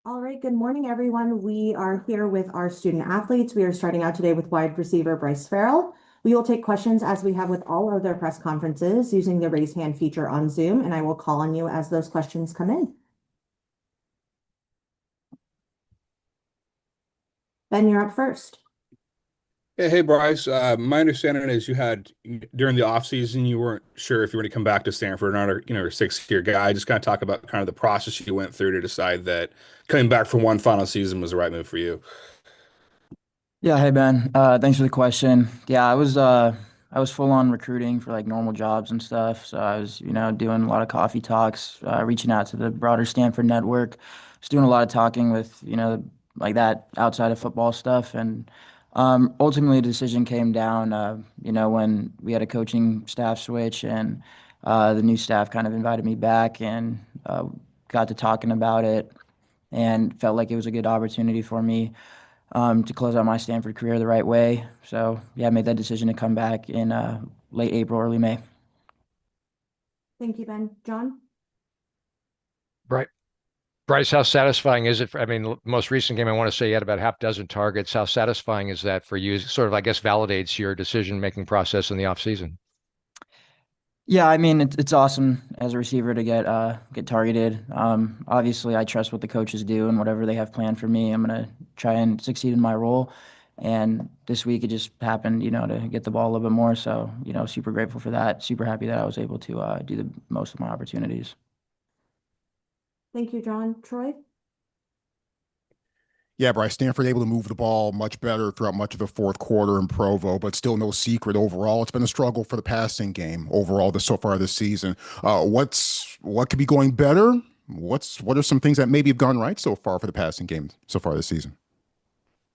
All right, good morning, everyone. We are here with our student athletes. We are starting out today with wide receiver Bryce Farrell. We will take questions as we have with all other press conferences using the raise hand feature on Zoom, and I will call on you as those questions come in. Ben, you're up first. Hey, Bryce. My understanding is you had during the off season you weren't sure if you were going to come back to Stanford or not, or a 6 year guy. Just kind of talk about kind of the process you went through to decide that coming back for one final season was the right move for you. Yeah, hey Ben. Thanks for the question. Yeah, I was full on recruiting for like normal jobs and stuff. So I was, doing a lot of coffee talks, reaching out to the broader Stanford network. Just doing a lot of talking with, like that outside of football stuff. And ultimately the decision came down, when we had a coaching staff switch and the new staff kind of invited me back and got to talking about it and felt like it was a good opportunity for me to close out my Stanford career the right way. So yeah, I made that decision to come back in late April, early May. Thank you, Ben. John? Bryce, Bryce, how satisfying is it? I mean, most recent game, I want to say you had about half dozen targets. How satisfying is that for you? Sort of, I guess, validates your decision-making process in the offseason. Yeah, I mean it's awesome as a receiver to get targeted. Obviously, I trust what the coaches do and whatever they have planned for me. I'm gonna try and succeed in my role. And this week it just happened, to get the ball a little bit more. So, super grateful for that. Super happy that I was able to do the most of my opportunities. Thank you, John. Troy? Yeah, Bryce, Stanford able to move the ball much better throughout much of the fourth quarter in Provo, but still no secret overall. It's been a struggle for the passing game overall this so far this season. What could be going better? What are some things that maybe have gone right so far for the passing game so far this season?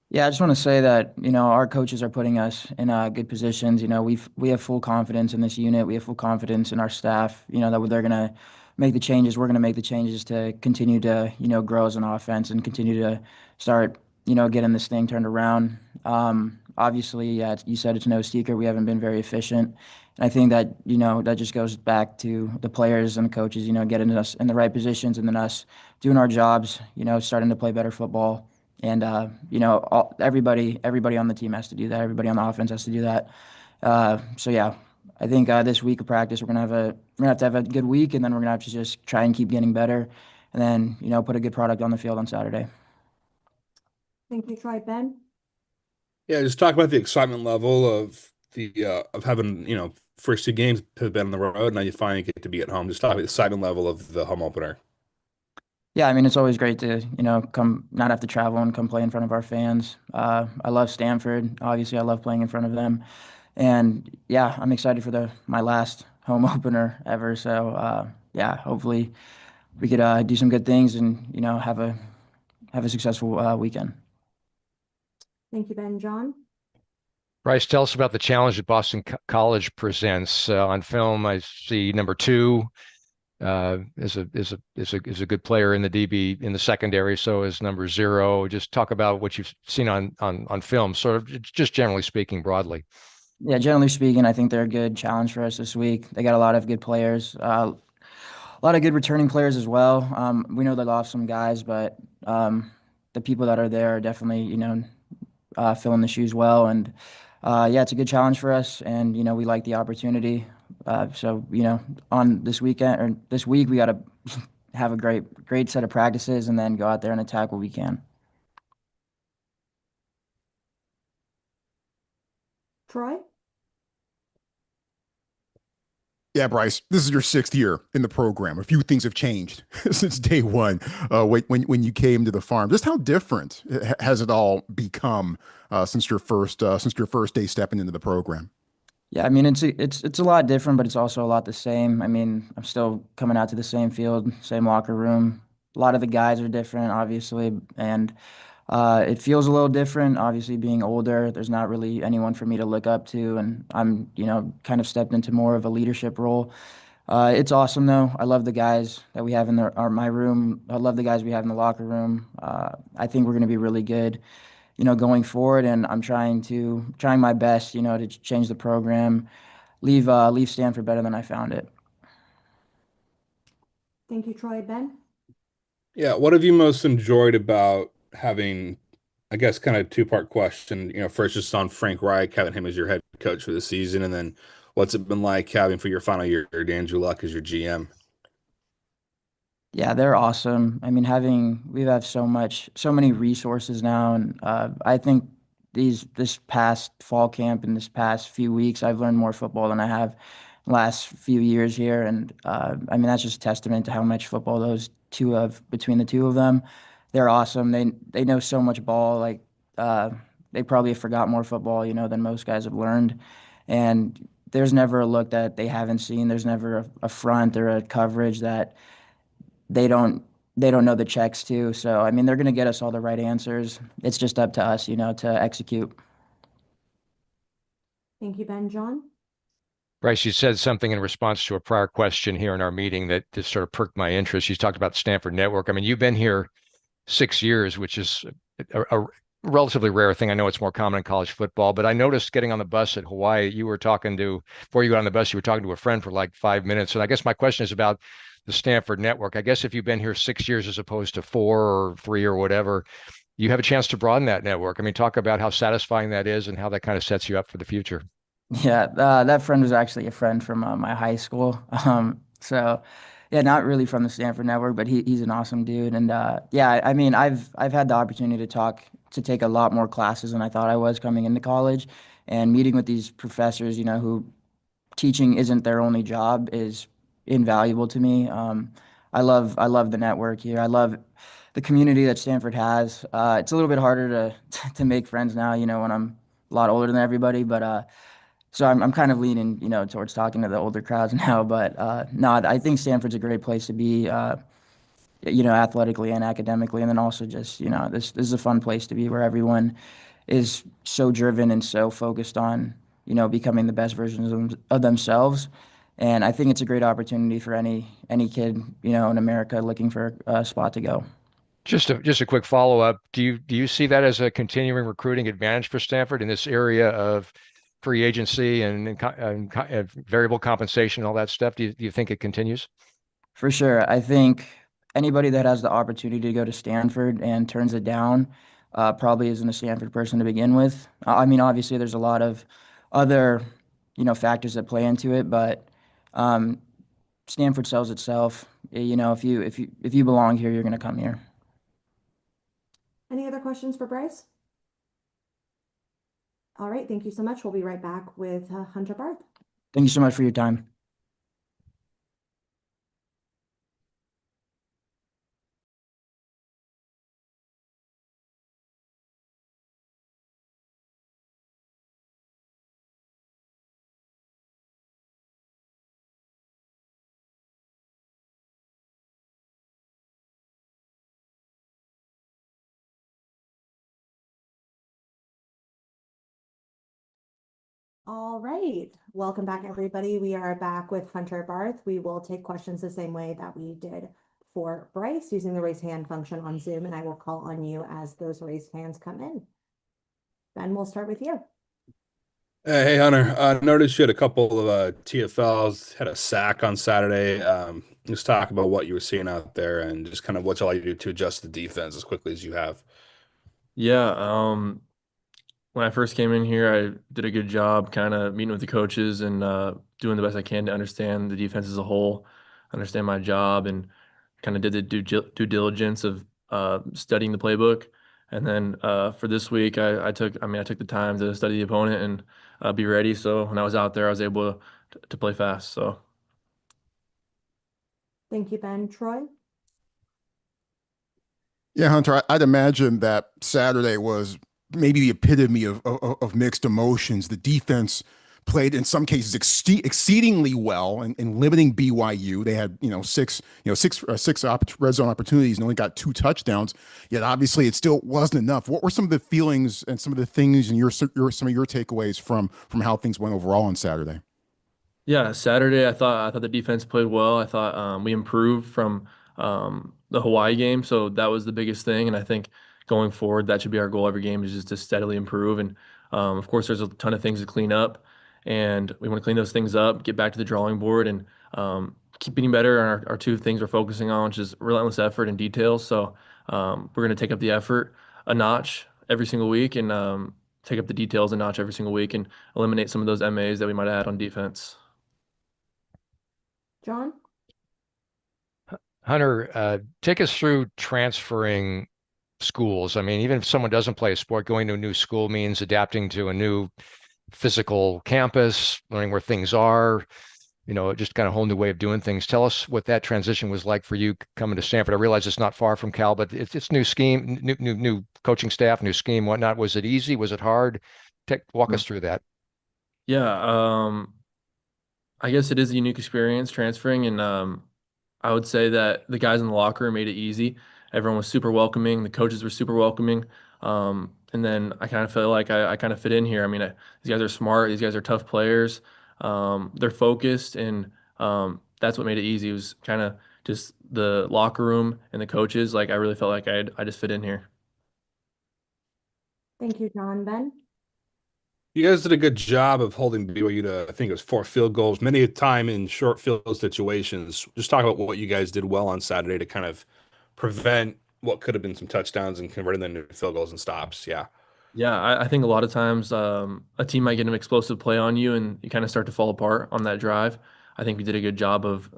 Yeah, I just want to say that, our coaches are putting us in good positions. We have full confidence in this unit. We have full confidence in our staff, that they're going to make the changes. We're going to make the changes to continue to, grow as an offense and continue to start, getting this thing turned around. Obviously, yeah, you said it's no secret. We haven't been very efficient. And I think that, that just goes back to the players and the coaches, getting us in the right positions and then us doing our jobs, starting to play better football. And everybody on the team has to do that. Everybody on the offense has to do that. So yeah, I think this week of practice we're gonna have to have a good week, and then we're gonna have to just try and keep getting better, and then put a good product on the field on Saturday. Thank you, Troy. Ben? Yeah, just talk about the excitement level of the of having first two games have been on the road, now you finally get to be at home. Just talk about the excitement level of the home opener. Yeah, I mean it's always great to come not have to travel and come play in front of our fans. I love Stanford. Obviously, I love playing in front of them. And yeah, I'm excited for the my last home opener ever. So yeah, hopefully we could do some good things and have a successful weekend. Thank you, Ben. John? Bryce, tell us about the challenge that Boston College presents. On film, I see number two is a good player in the DB in the secondary. So is number zero. Just talk about what you've seen on film, sort of just generally speaking, broadly. Yeah, generally speaking, I think they're a good challenge for us this week. They got a lot of good players, a lot of good returning players as well. We know they lost some guys, but the people that are there are definitely filling the shoes well. And yeah, it's a good challenge for us, and we like the opportunity. So on this weekend or this week, we got to have a great set of practices, and then go out there and attack what we can. Troy? Yeah, Bryce, this is your sixth year in the program. A few things have changed since day one. When you came to the farm, just how different has it all become since your first day stepping into the program? Yeah, I mean it's a lot different, but it's also a lot the same. I mean, I'm still coming out to the same field, same locker room. A lot of the guys are different, obviously, and it feels a little different. Obviously, being older, there's not really anyone for me to look up to, and I'm, kind of stepped into more of a leadership role. It's awesome though. I love the guys that we have in my room. I love the guys we have in the locker room. I think we're going to be really good, going forward. And I'm trying my best, to change the program, leave Stanford better than I found it. Thank you, Troy. Ben? Yeah, what have you most enjoyed about having, I guess, kind of two-part question, first just on Frank Reich, having him as your head coach for the season, and then what's it been like having for your final year, Andrew Luck as your GM? Yeah, they're awesome. I mean, we have so many resources now, and I think this past fall camp and this past few weeks, I've learned more football than I have last few years here, and I mean that's just a testament to how much football those two have between the two of them. They're awesome. They know so much ball. Like they probably have forgot more football, than most guys have learned, and there's never a look that they haven't seen. There's never a front or a coverage that they don't they don't know the checks to. So I mean, they're going to get us all the right answers. It's just up to us, to execute. Thank you, Ben. John? Bryce, you said something in response to a prior question here in our meeting that just sort of perked my interest. You talked about Stanford Network. I mean, you've been here 6 years, which is a relatively rare thing. I know it's more common in college football, but I noticed getting on the bus at Hawaii, before you got on the bus, you were talking to a friend for like 5 minutes. And I guess my question is about the Stanford Network. I guess if you've been here 6 years as opposed to 4 or 3 or whatever, you have a chance to broaden that network. I mean, talk about how satisfying that is and how that kind of sets you up for the future. Yeah, that friend was actually a friend from my high school. So yeah, not really from the Stanford Network, but he's an awesome dude. And yeah, I mean, I've had the opportunity to take a lot more classes than I thought I was coming into college, and meeting with these professors, who teaching isn't their only job is invaluable to me. I love the network here. I love the community that Stanford has. It's a little bit harder to make friends now, when I'm a lot older than everybody, but so I'm kind of leaning, towards talking to the older crowds now. But no, I think Stanford's a great place to be, athletically and academically, and then also just, this is a fun place to be where everyone is so driven and so focused on, becoming the best versions of themselves. And I think it's a great opportunity for any kid, in America looking for a spot to go. Just a quick follow-up. Do you see that as a continuing recruiting advantage for Stanford in this area of free agency and variable compensation and all that stuff? Do you think it continues? For sure. I think anybody that has the opportunity to go to Stanford and turns it down probably isn't a Stanford person to begin with. I mean, obviously, there's a lot of other, factors that play into it, but um, Stanford sells itself. If you belong here, you're going to come here. Any other questions for Bryce? All right, thank you so much. We'll be right back with Hunter Barth. Thank you so much for your time. All right, welcome back, everybody. We are back with Hunter Barth. We will take questions the same way that we did for Bryce using the raise hand function on Zoom, and I will call on you as those raised hands come in. Ben, we'll start with you. Hey, Hunter. I noticed you had a couple of TFLs, had a sack on Saturday. Just talk about what you were seeing out there and just kind of what you like to do to adjust the defense as quickly as you have. Yeah, when I first came in here, I did a good job kind of meeting with the coaches and doing the best I can to understand the defense as a whole, understand my job, and kind of did the due diligence of studying the playbook. And then for this week, I took the time to study the opponent and be ready. So when I was out there, I was able to play fast. So. Thank you, Ben. Troy? Yeah, Hunter, I'd imagine that Saturday was maybe the epitome of mixed emotions. The defense played in some cases exceedingly well in limiting BYU. They had, red zone opportunities and only got 2 touchdowns. Yet obviously it still wasn't enough. What were some of the feelings and some of the things and some of your takeaways from how things went overall on Saturday? Yeah, Saturday I thought the defense played well. I thought we improved from the Hawaii game, so that was the biggest thing. And I think going forward, that should be our goal every game is just to steadily improve. And of course, there's a ton of things to clean up, and we want to clean those things up, get back to the drawing board, and keeping better on our two things we're focusing on, which is relentless effort and details. So we're going to take up the effort a notch every single week and take up the details a notch every single week and eliminate some of those MAs that we might have had on defense. John? Hunter, take us through transferring schools. I mean, even if someone doesn't play a sport, going to a new school means adapting to a new physical campus, learning where things are, just kind of a whole new way of doing things. Tell us what that transition was like for you coming to Stanford. I realize it's not far from Cal, but it's new scheme, new coaching staff, new scheme, whatnot. Was it easy? Was it hard? Walk us through that. Yeah, I guess it is a unique experience transferring, and I would say that the guys in the locker room made it easy. Everyone was super welcoming. The coaches were super welcoming. And then I kind of feel like I kind of fit in here. I mean, these guys are smart. These guys are tough players. They're focused, and that's what made it easy. It was kind of just the locker room and the coaches. Like I really felt like I just fit in here. Thank you, John. Ben? You guys did a good job of holding BYU to, I think it was 4 field goals, many a time in short field situations. Just talk about what you guys did well on Saturday to kind of prevent what could have been some touchdowns and converting them into field goals and stops. Yeah. Yeah, I think a lot of times a team might get an explosive play on you and you kind of start to fall apart on that drive. I think we did a good job of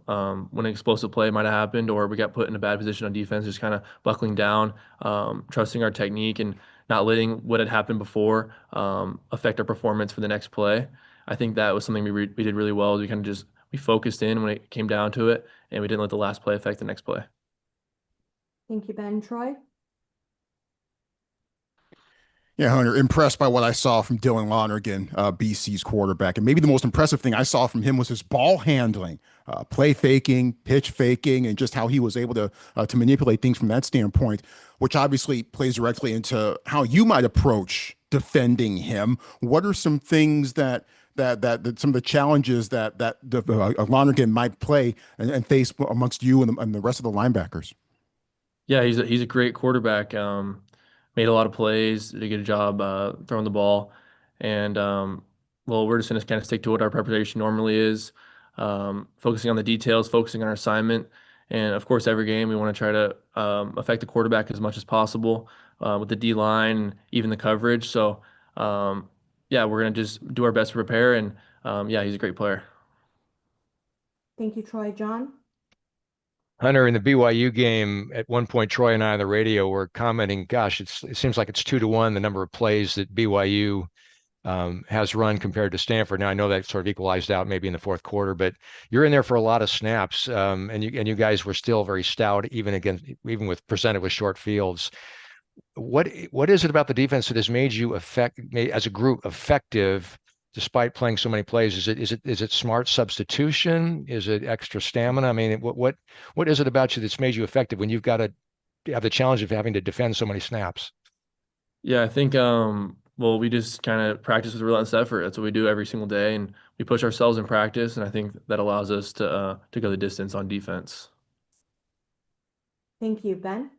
when an explosive play might have happened or we got put in a bad position on defense, just kind of buckling down, trusting our technique and not letting what had happened before affect our performance for the next play. I think that was something we did really well. We kind of just we focused in when it came down to it, and we didn't let the last play affect the next play. Thank you, Ben. Troy? Yeah, Hunter, impressed by what I saw from Dylan Lonergan, BC's quarterback. And maybe the most impressive thing I saw from him was his ball handling, play faking, pitch faking, and just how he was able to manipulate things from that standpoint, which obviously plays directly into how you might approach defending him. What are some things that some of the challenges that Lonergan might play and face amongst you and the rest of the linebackers? Yeah, he's a great quarterback. Made a lot of plays, did a good job throwing the ball, and well, we're just going to kind of stick to what our preparation normally is, focusing on the details, focusing on our assignment, and of course, every game we want to try to affect the quarterback as much as possible with the D line, and even the coverage. So, yeah, we're going to just do our best to prepare, and yeah, he's a great player. Thank you, Troy. John? Hunter, in the BYU game, at one point, Troy and I on the radio were commenting, gosh, it seems like it's 2-1, the number of plays that BYU has run compared to Stanford. Now, I know that sort of equalized out maybe in the fourth quarter, but you're in there for a lot of snaps, and you guys were still very stout, even with presented with short fields. What is it about the defense that has made you as a group effective despite playing so many plays? Is it smart substitution? Is it extra stamina? I mean, what is it about you that's made you effective when you've got to have the challenge of having to defend so many snaps? Yeah, I think well, we just kind of practice with relentless effort. That's what we do every single day, and we push ourselves in practice, and I think that allows us to go the distance on defense. Thank you, Ben?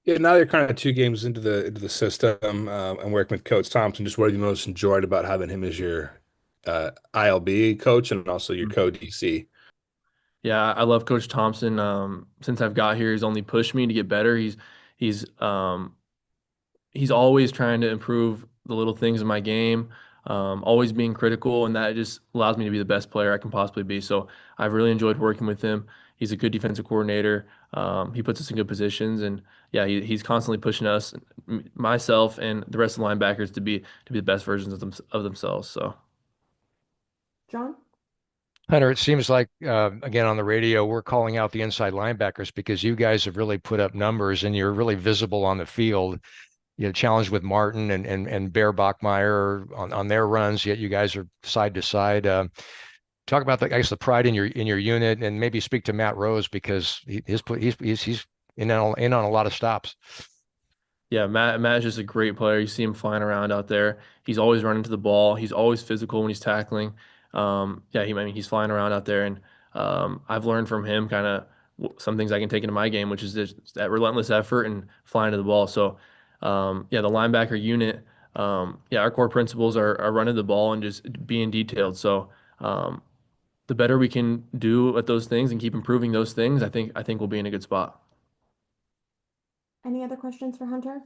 Yeah, now you're kind of 2 games into the system and working with Coach Thompson. Just what have you most enjoyed about having him as your ILB coach and also your co-DC? Yeah, I love Coach Thompson. Since I've got here, he's only pushed me to get better. He's he's always trying to improve the little things in my game, always being critical, and that just allows me to be the best player I can possibly be. So I've really enjoyed working with him. He's a good defensive coordinator. He puts us in good positions, and yeah, he's constantly pushing us, myself, and the rest of the linebackers to be the best versions of themselves. So. John? Hunter, it seems like, again, on the radio, we're calling out the inside linebackers because you guys have really put up numbers and you're really visible on the field. Challenged with Martin and Bear Bachmeyer on their runs, yet you guys are side to side. Talk about I guess the pride in your unit, and maybe speak to Matt Rose because he's in on a lot of stops. Yeah, Matt is just a great player. You see him flying around out there. He's always running to the ball. He's always physical when he's tackling. Yeah, I mean, he's flying around out there, and I've learned from him kind of some things I can take into my game, which is just that relentless effort and flying to the ball. So, yeah, the linebacker unit, yeah, our core principles are running the ball and just being detailed. So, the better we can do at those things and keep improving those things, I think we'll be in a good spot. Any other questions for Hunter?